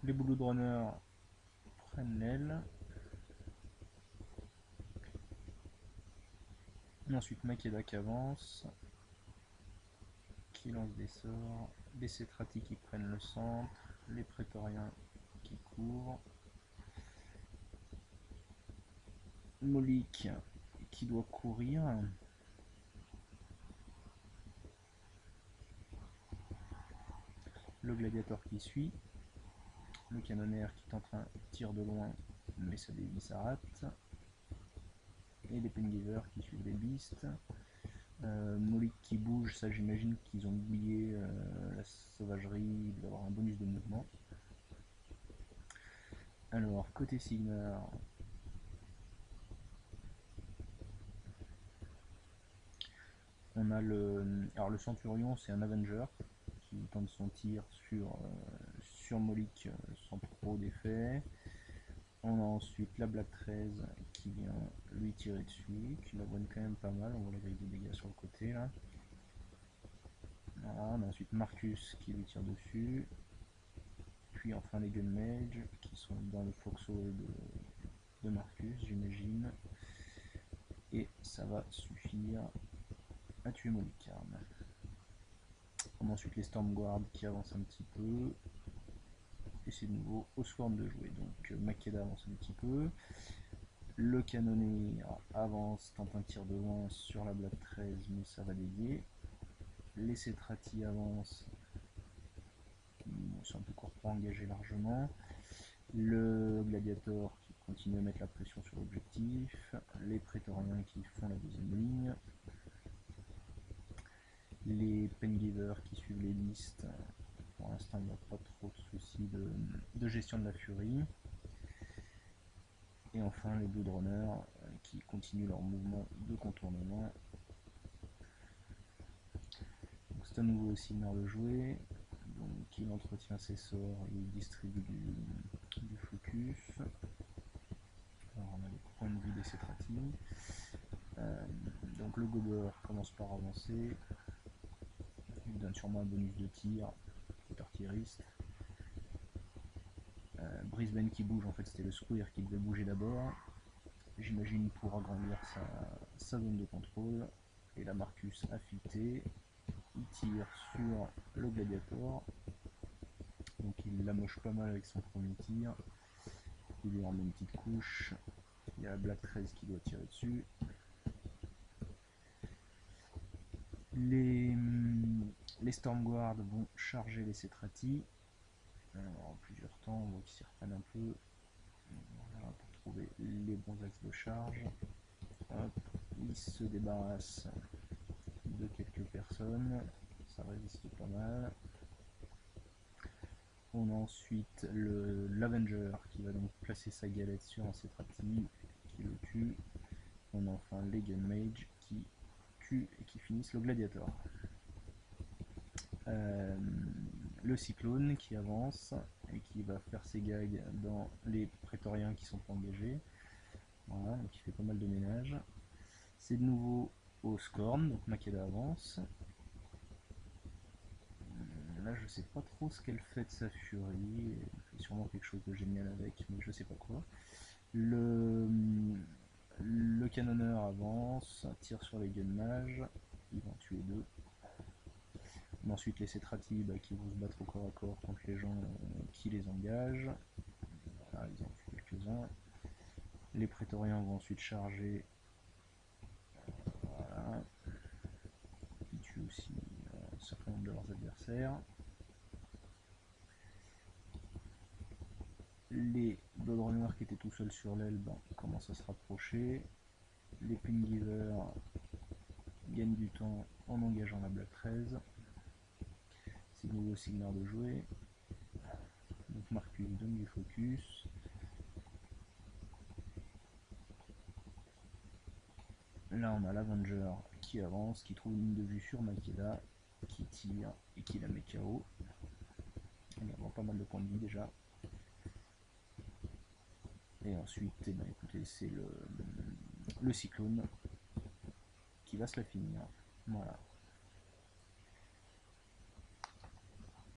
Les Blood Runners prennent l'aile. Ensuite Makeda qui avance, qui lance des sorts, des Cetrati qui prennent le centre, les Prétoriens qui couvrent, Molik qui doit courir, le Gladiator qui suit, le Canonnaire qui tente un tir de loin mais ça dévie, ça rate, et les Pengivers qui suivent les Beasts. Molik qui bouge, ça j'imagine qu'ils ont oublié la sauvagerie, il doit avoir un bonus de mouvement. Alors côté Sigmar, on a le Centurion, c'est un Avenger qui tente son tir sur Molik sans trop d'effet. On a ensuite la Black 13 qui vient lui tirer dessus, qui la bonne quand même pas mal, on voit la grille de dégâts sur le côté là. Voilà, on a ensuite Marcus qui lui tire dessus, puis enfin les Gunmage qui sont dans le foxhole de Marcus j'imagine, et ça va suffire à tuer Molikarn. On a ensuite les Stormguard qui avancent un petit peu, et c'est de nouveau au Swarm de jouer, donc Makeda avance un petit peu, le Canonnier avance, tente un tir de loin sur la Black 13 mais ça va dévier, les Cetrati avancent, c'est un peu court pour engager largement, le Gladiator qui continue à mettre la pression sur l'objectif, les Prétoriens qui font la deuxième ligne, les Pengivers qui suivent les listes, pour l'instant il n'y a pas trop de soucis de gestion de la furie, et enfin les Blood Runners qui continuent leur mouvement de contournement. C'est à nouveau aussi une heure de jouer, donc il entretient ses sorts et il distribue du focus. Alors on a les points de vue des Cetrati. Donc le Gober commence par avancer, il donne sûrement un bonus de tir aux artilleristes. Brisbane qui bouge, en fait c'était le Squire qui devait bouger d'abord, j'imagine pour agrandir sa zone de contrôle, et la Marcus affûté, il tire sur le Gladiator, donc il la moche pas mal avec son premier tir, il lui en met une petite couche, il y a la Black 13 qui doit tirer dessus. Les Stormguard vont charger les Cetrati. En plusieurs temps, on voit qu'ils s'y reprennent un peu. Voilà, pour trouver les bons axes de charge. Hop, ils se débarrassent de quelques personnes. Ça résiste pas mal. On a ensuite l'Avenger qui va donc placer sa galette sur un Cetrati qui le tue. On a enfin les Gunmage qui tuent et qui finissent le Gladiator. Le Cyclone qui avance et qui va faire ses gags dans les Prétoriens qui sont engagés. Voilà, donc il fait pas mal de ménage. C'est de nouveau au Scorn, donc Makeda avance. Là je sais pas trop ce qu'elle fait de sa furie, elle fait sûrement quelque chose de génial avec, mais je sais pas quoi. Le canonneur avance, tire sur les Gunmages, ils vont tuer deux. Ensuite les Cetrati qui vont se battre au corps à corps contre les gens qui les engagent. Voilà, ils en tuent quelques-uns. Les Prétoriens vont ensuite charger. Voilà. Ils tuent aussi un certain nombre de leurs adversaires. Les Bloodrunners qui étaient tout seuls sur l'aile commencent à se rapprocher. Les Pingivers gagnent du temps en engageant la Black 13. C'est de nouveau Sigmar de jouer. Donc Marcus donne du focus. Là on a l'Avenger qui avance, qui trouve une ligne de vue sur Makeda, qui tire et qui la met KO. Il y a pas mal de points de vie déjà. Et ensuite, eh ben, écoutez, c'est le Cyclone qui va se la finir. Voilà.